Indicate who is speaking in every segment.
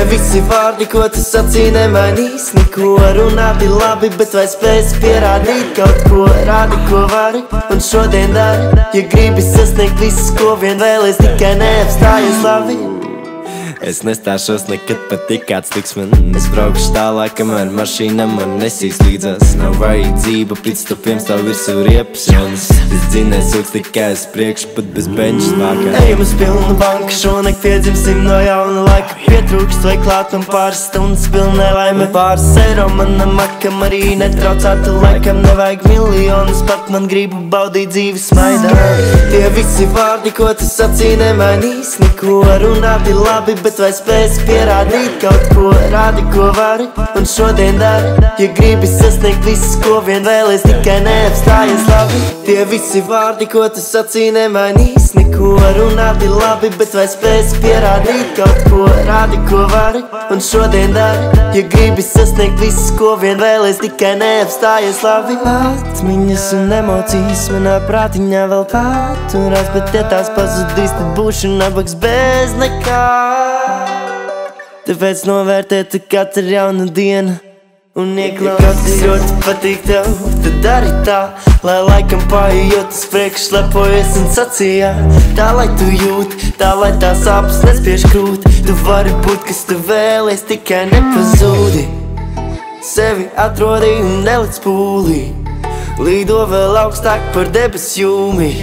Speaker 1: visi vārdi, ko tu sacīji, nemainīs neko. Runāti labi, bet vai spēsi pierādīt kaut ko? Rādi, ko vari, un šodien dari. Ja gribi sasniegt visus, ko vien vēlies, tikai neapstājies labi. Es nestāšos nekad pat tik kāds tiks man. Es braukšu tālāk, kamēr mašīna man nesīs līdzās. Nav vajadzība pitstopiem, stāv virsū riepas jonas. Es dzinēs jūks tikai uz priekšu, pat bez benčas vākā. Ejam uz pilnu banku, šonakt piedzimsim no jauna laika. Pietrūkst vai klāt un pāris stundas pilnai laime. Pāris eiro manam makam arī netraucētu laikam. Nevajag miljonus, pat man gribu baudīt dzīvi smaidā. Tie visi vārdi, ko tu sacīji, nemainīs neko. Runāti labi, bet vai spēsi pierādīt kaut ko? Rādi, ko vari, un šodien dari. Ja gribi sasniegt visus, ko vien vēlies, tikai neapstājies labi. Tie visi vārdi, ko tu sacīji, nemainīs neko. Runāti labi, bet vai spēsi pierādīt kaut ko? Rādi, ko vari, un šodien dari. Ja gribi sasniegt visus, ko vien vēlies, tikai neapstājies labi. Atmiņas un emocijas manā prātiņā vēl paturās, bet ja tās pazudīs, tad būšu nabaks bez nekā. Tāpēc novērtēt katru jaunu dienu un ieklausīties. Ja ļoti patīk tev, tad dari tā, lai laikam paiet uz priekšu, lepojies un sacījā. Tā, lai tu jūti, tā, lai tā sāpes nespiež krūt. Tu vari būt, kas tu vēlies, tikai nepazūdi. Sevi atrodi un nelic pūlī. Līdo vēl augstāk par debes jūmi.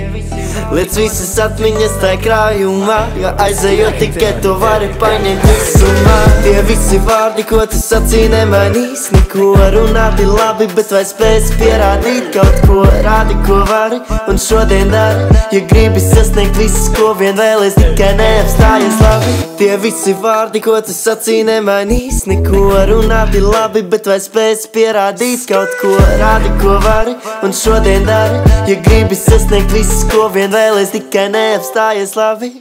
Speaker 1: Liec visas atmiņas tai krājumā, jo aizejot tikai to vari paņemt visumā. Tie visi vārdi, ko tu sacīji, nemainīs neko. Runāti labi, bet vai spēsi pierādīt kaut ko? Rādi, ko vari, un šodien dari. Ja gribi sasniegt visus, ko vien vēlies, tikai neapstājies labi. Tie visi vārdi, ko tu sacīji, nemainīs neko. Runāti labi, bet vai spēsi pierādīt kaut ko? Rādi, ko vari, un šodien dari. Ja gribi sasniegt visus, ko vien vēlies, tikai neapstājies labi.